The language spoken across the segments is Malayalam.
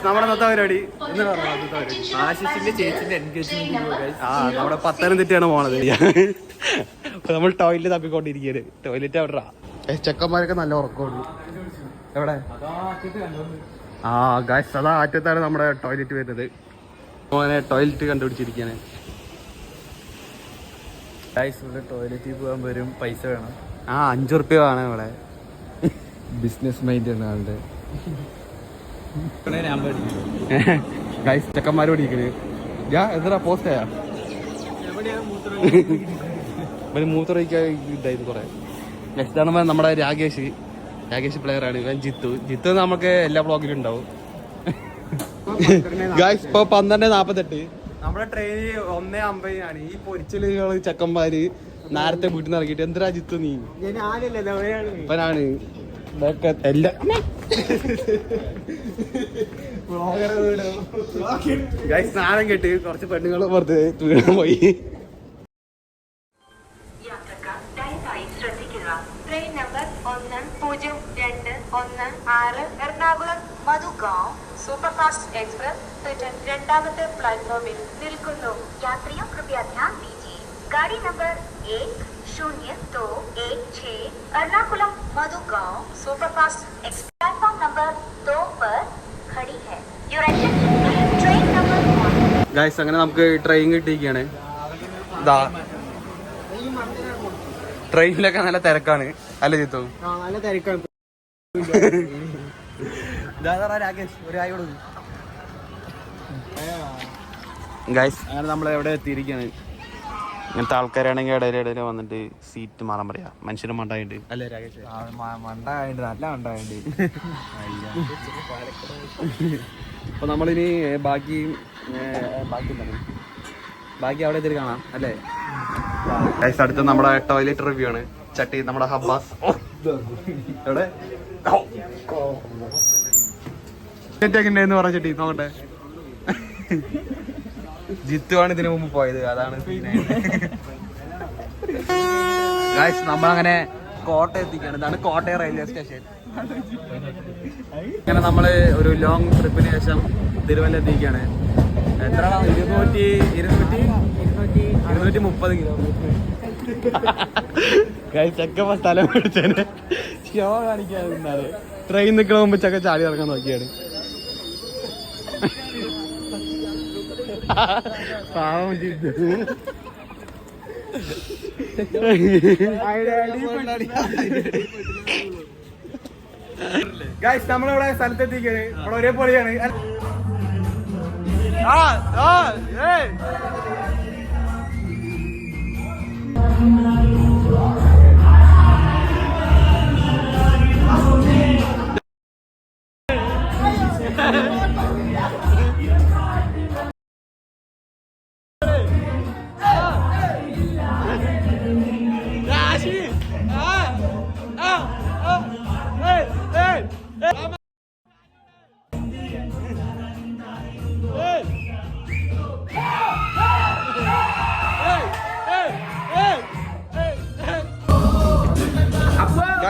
നമ്മുടെ ഇന്നത്തെ പരിപാടി ആശിഷിന്റെ ചേച്ചിന്റെ എൻഗേജ്മെന്റ്. നമ്മുടെ പത്തനംതിട്ടയാണ് പോണത്. നമ്മൾ ടോയ്ലറ്റ് തപ്പിക്കൊണ്ടിരിക്കുകയാണ്. ടോയ്ലറ്റ് അവിടെ ചെക്കന്മാരൊക്കെ നല്ല ഉറക്കമുള്ളൂ. എവിടെ ഗൈസ് അതാ ആറ്റത്താണ് നമ്മുടെ ടോയ്ലറ്റ് വരുന്നത്. മോനെ ടോയ്ലറ്റ് കണ്ടുപിടിച്ചിരിക്കുകയാണ്. ടോയ്ലറ്റിൽ പോകാൻ വരും, പൈസ വേണം. 5 റുപ്യ വേണം ഇവിടെ. ബിസിനസ് മൈൻഡ് ആണ് ആളുടെ. ഗൈസ് ചെക്കന്മാർ പഠിക്കണ്. എന്താ പോസ്റ്റ് ആയാ മൂത്രമൊഴിക്കാൻ ഇതായത് കുറെ. നെക്സ്റ്റ് ആണ് നമ്മുടെ രാകേഷ് പ്ലെയർ ആണ്. ഇവൻ ജിത്തു നമുക്ക് എല്ലാ ബ്ലോഗിലും ഉണ്ടാവും. ഗൈസ് ഇപ്പൊ 12:48. നമ്മുടെ ട്രെയിൻ 1:50 ആണ്. ഈ പൊരിച്ചല് ചെക്കന്മാര് നേരത്തെ വീട്ടിൽ നിന്ന് ഇറങ്ങിയിട്ട് എന്തിനാ ജിത്തു നീ ഇവനാണ് എല്ലാം ഗൈസ് സ്നാനം കെട്ടി കുറച്ച് പെണ്ണുങ്ങൾ പുറത്ത് വീണ പോയി. Train number 1026 Ernakulam Madgaon superfast express രണ്ടാമത്തെ പ്ലാറ്റ്ഫോമിൽ നിൽക്കുന്നു. യാത്രിयों कृपया ध्यान दीजिए. गाड़ी number 1026 Ernakulam Madgaon superfast express platform number 2 पर खड़ी है. Your attention train number 1. Guys അങ്ങനെ നമുക്ക് ട്രെയിൻ കിട്ടിയിരിക്കുകയാണ്. ട്രെയിനിലൊക്കെ നല്ല തിരക്കാണ് അല്ലേ ജിത്തു? നല്ല തിരക്കാണ്. ഗൈസ് അങ്ങനെ നമ്മൾ എവിടെ എത്തിയിരിക്കുകയാണ്. ഇങ്ങനത്തെ ആൾക്കാരാണെങ്കിൽ ഇടയിലിടയിൽ വന്നിട്ട് സീറ്റ് മാറാൻ പറയാ. മനുഷ്യന് മണ്ടായിട്ട് അല്ലേ രാകേഷ്? മണ്ടായിട്ട് നല്ല മണ്ടായിട്ട്. അപ്പൊ നമ്മളിനി ബാക്കി അവിടെ എത്തിരി കാണാം അല്ലേ? ഗൈസ് അടുത്ത നമ്മുടെ ടോയ്ലറ്റ് റിവ്യൂ ആണ്. ചട്ടി നമ്മുടെ ഹബ്ബാസ് എവിടെ എന്ന് പറഞ്ഞ ചട്ടി നോക്കട്ടെ. ജിത്തു ആണ് ഇതിനു മുമ്പ് പോയത്. അതാണ് ഗൈസ് നമ്മളങ്ങനെ കോട്ടയം എത്തിക്കുകയാണ്. ഇതാണ് കോട്ടയം റെയിൽവേ സ്റ്റേഷൻ. ഇങ്ങനെ നമ്മള് ഒരു ലോങ് ട്രിപ്പിന് ശേഷം തിരുവല്ല എത്തിക്കുകയാണ്. എത്ര 230 കിലോമീറ്റർ. ചെക്കപ്പ സ്ഥലം മേടിച്ചേനെ ഷോ കാണിക്കാതെ നിന്നാല് ട്രെയിൻ നിൽക്കണ മുമ്പ് ചക്ക ചാടി ഇറക്കാൻ നോക്കിയാണ്. പാവം ചെയ്തു. ഗൈസ് നമ്മളിവിടെ സ്ഥലത്തെത്തിക്കാണ്. ഇവിടെ ഒരേ പൊളിയാണ്.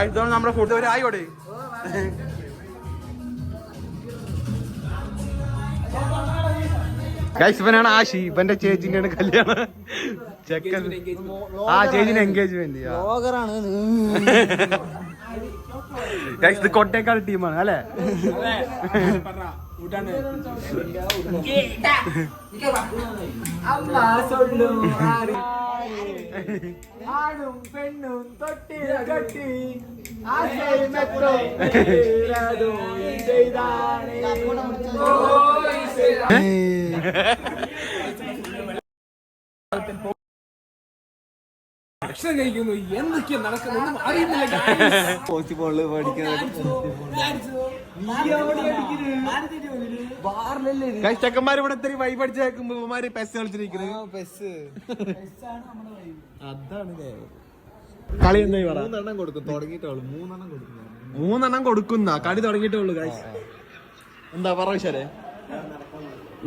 ഇതാണ് നമ്മുടെ ഫുഡ്. ഒരു ആയിക്കോട്ടെ. ഗൈസ് ഇവനാണ് ആശി. ഇവന്റെ ചേച്ചിന്റെ കല്യാണം. ചെക്കൻ ചേച്ചിന്റെ എൻഗേജ്മെന്റ്. ഗൈസ് ഇത് കൊട്ടേക്കാട് ടീമാണ് അല്ലേ? ആണും പെണ്ണും തൊട്ടി കട്ടി ഭക്ഷണം കഴിക്കുന്നു. എന്തൊക്കെയാ നടക്കുന്നൊന്നും അറിയുന്നില്ല. പോസ്റ്റിബോളില് ചെക്കന്മാർ ഇവിടെ ഇത്തിരി വൈബ് അടിച്ച് കേൾക്കുമ്പോ പെസ് കളിച്ചിരിക്കുന്നത്. അതാണ് കളി. എന്താ പറ? 3 കൊടുക്കും. തുടങ്ങിയിട്ടുള്ളൂ. 3 കൊടുക്കുന്ന കളി തുടങ്ങിയിട്ടുള്ളൂ. എന്താ പറ വിശാലേ?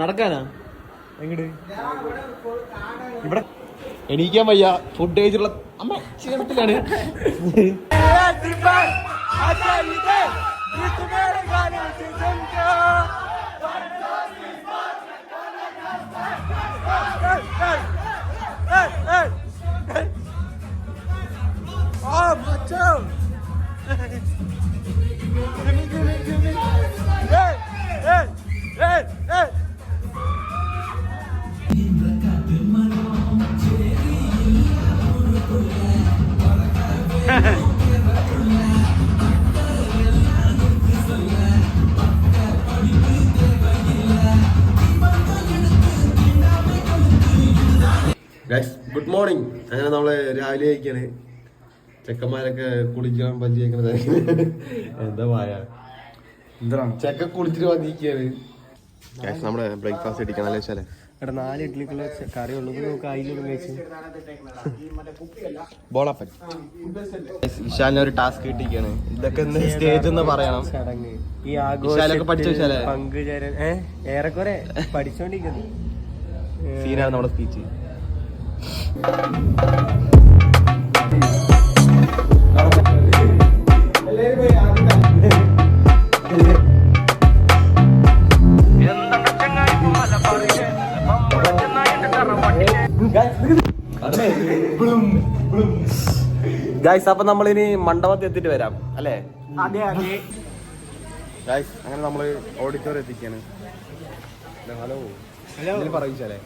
നടക്കാനാ എങ്ങട്? ഇവിടെ എണീക്കാൻ വയ്യ. ഫുഡ് കഴിച്ചുള്ള അമ്മ ക്ഷീണത്തിലാണ്. Good morning. അങ്ങനെ നമ്മള് രാവിലെ കഴിക്കാണ്. ചെക്കന്മാരൊക്കെ കുളിക്കണം പല്ല് കഴിക്കണത്. എന്താ മായ എന്താണ് ചെക്ക കുളിച്ചിട്ട് വന്നിരിക്കാണ്. നമ്മുടെ ബ്രേക്ക്ഫാസ്റ്റ് അടിക്കണം വെച്ചാലേ 4 ഇഡ്ലിക്കുള്ള കറി ഉള്ളൂ. നമുക്ക് അതിലൂടെ കഴിച്ചു ബോളപ്പൻ. വിശാലിന് ഒരു ടാസ്ക് കിട്ടിയിരിക്കാണ്. ഇതൊക്കെ സ്റ്റേജ് എന്ന് പറയണം. ചടങ്ങ് ഈ വിശാലൊക്കെ പഠിച്ച വിശാലേ പങ്കുചേരാൻ ഏറെക്കുറെ പഠിച്ചോണ്ടിരിക്കുന്നു. സീനാണ് നമ്മുടെ സ്പീച്ച്. ഗൈസ് അപ്പൊ നമ്മളിനി മണ്ഡപത്തിൽ എത്തിയിട്ട് വരാം അല്ലേ? അതെ അതെ. ഗൈസ് അങ്ങനെ നമ്മള് ഓഡിറ്റോറിയം എത്തിക്കാണ്. ഹലോ പറയിച്ചാലേ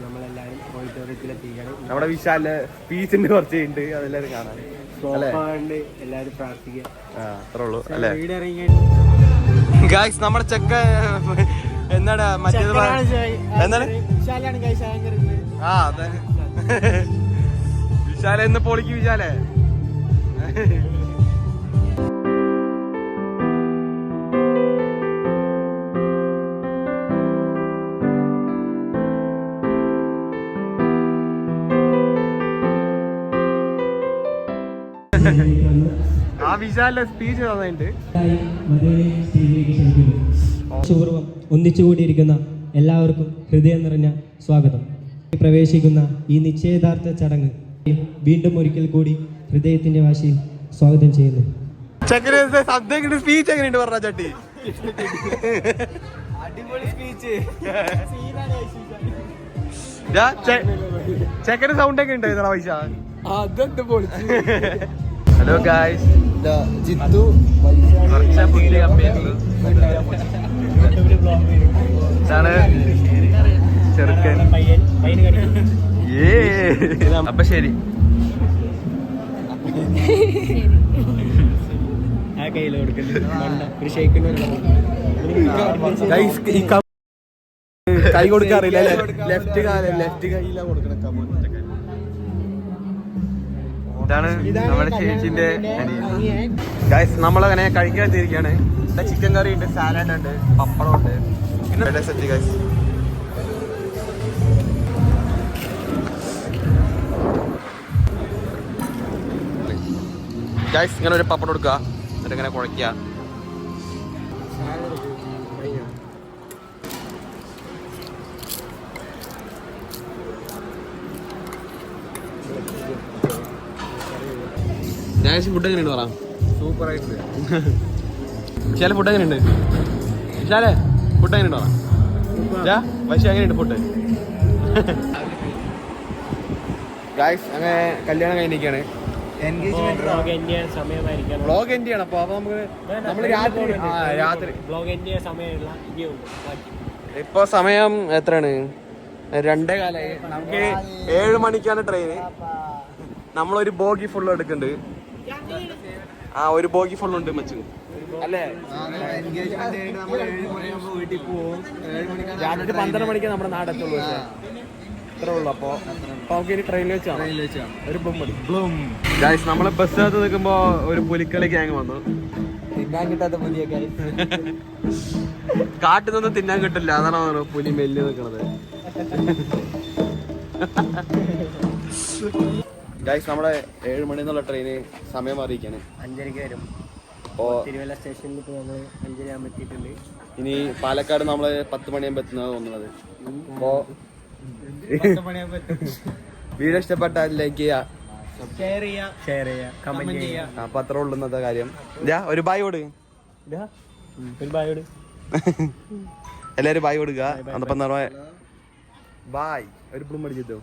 നമ്മളെല്ലാരും ഓഡിറ്റോറിയത്തിലെത്തിക്കാണ്. നമ്മുടെ വിശാലിന്റെ സ്പീച്ചിന്റെ കുറച്ച് ഉണ്ട്, അതെല്ലാരും കാണാൻ എല്ലാരും പ്രാർത്ഥിക്കുക. അത്രേ ഉള്ളൂ അല്ലേ? വീട് ഇറങ്ങി ഗൈസ് നമ്മുടെ ചെക്ക എന്താണ് മറ്റേത് എന്താണ് ആ അതെ വിശാല എന്ന് പൊളിക്ക് വിശാലേ. ആ വിശാലിന്റെ സ്പീച്ച് തന്നിട്ടുണ്ട്. പൂർവ്വം ഒന്നിച്ചുകൂടിയിരിക്കുന്ന എല്ലാവർക്കും ഹൃദയം നിറഞ്ഞ സ്വാഗതം. പ്രവേശിക്കുന്ന ഈ നിശ്ചയദാർത്ഥ ചടങ്ങ് വീണ്ടും ഒരിക്കൽ കൂടി ഹൃദയത്തിന്റെ വാശിയിൽ സ്വാഗതം ചെയ്യുന്നു. സ്പീച്ച് എങ്ങനെയുണ്ട് പറഞ്ഞ ചട്ടി? അടിപൊളി സ്പീച്ച്. ചെക്കന് സൗണ്ട് ഒക്കെ ഉണ്ട് പൈസ. അതെന്ത് പൊളിച്ച്. ഹലോ ഗായ്സ്, ജിത്തു ഇതാണ് ചെറുക്കൻ. അപ്പൊ ശരി. ആ കയ്യിൽ കൊടുക്കുന്നത് കൈ കൊടുക്കാറില്ല. ലെഫ്റ്റ് കൈയിലാ കൊടുക്കണം. ഇതാണ് നമ്മുടെ ചേച്ചിന്റെ ഗൈസ്. നമ്മളങ്ങനെ കഴിക്കാൻ എത്തിയിരിക്കുകയാണ്. ഇവിടെ ചിക്കൻ കറി ഉണ്ട്, സാലഡ് ഉണ്ട്, പപ്പടം ഉണ്ട്, പിന്നെ സെറ്റ് ഗൈസ്. ഗൈസ് ഇങ്ങനെ ഒരു പപ്പടം എടുക്കുക, എന്നിട്ട് ഇങ്ങനെ കുഴയ്ക്കുക. ഫുഡ് എങ്ങനെയുണ്ട് പറ? സൂപ്പർ ആയിട്ടുണ്ട്. വിശാല ഫുഡ് എങ്ങനെയുണ്ട്? വിശാലെ ഫുഡ് എങ്ങനെയുണ്ട് പറ? പക്ഷെ എങ്ങനെയുണ്ട് ഫുഡ്? ഗായ്സ് അങ്ങനെ കല്യാണം കഴിഞ്ഞിരിക്കുകയാണ്. വ്ളോഗ് എൻഡ് ചെയ്യണം. അപ്പൊ നമുക്ക് നമ്മള് രാത്രി ഇപ്പൊ സമയം എത്രയാണ്? 2:15. നമുക്ക് 7 മണിക്കാണ് ട്രെയിന്. നമ്മളൊരു ബോഗി ഫുള്ള് എടുക്കുന്നുണ്ട്. ഒരു ബോഗി ഫുള്ളുണ്ട് മച്ചു അല്ലേ? രാത്രി 12 മണിക്ക് നമ്മുടെ നാടെത്തുള്ളൂ. ഇത്രേ ഉള്ളു. അപ്പൊ നമുക്ക് ഇനി ട്രെയിനിൽ വെച്ചാണ് ഒരു ഗൈസ്. നമ്മള് ബസ്സിനകത്ത് നിൽക്കുമ്പോ ഒരു പുലിക്കളി ഗ്യാങ് വന്നു. തിന്നാൻ കിട്ടാത്ത പുലിയ കാട്ടിൽ നിന്ന് തിന്നാൻ കിട്ടില്ല, അതാണ് പുലി മെല്ല് നിൽക്കണത്. ഗൈസ് നമ്മുടെ 7 മണി എന്നുള്ള ട്രെയിന് സമയം അറിയിക്കാണ്. 5:30 വരും. തിരുവല്ല സ്റ്റേഷനിൽ ഇപ്പോൾ നമ്മൾ 5:30 ആകുമ്പോൾ എത്തിയിട്ടുണ്ട്. ഇനി പാലക്കാട് നമ്മള് 10 മണിയാകുമ്പോൾ എത്തുന്നത് തോന്നുന്നത്. അപ്പോ വീഡിയോ ഇഷ്ടപ്പെട്ട ലൈക്ക് ചെയ്യുക, ഷെയർ ചെയ്യുക, കമന്റ് ചെയ്യുക. അപ്പൊ അത്ര ഉള്ളു ഇന്നത്തെ കാര്യം. ഒരു ബായ് കൊടു, ഒരു ബായോട് എല്ലാരും ബായ് കൊടുക്കുക. അതപ്പം ബായ് ഒരു ബ്ലൂം അടിച്ചിട്ടോ.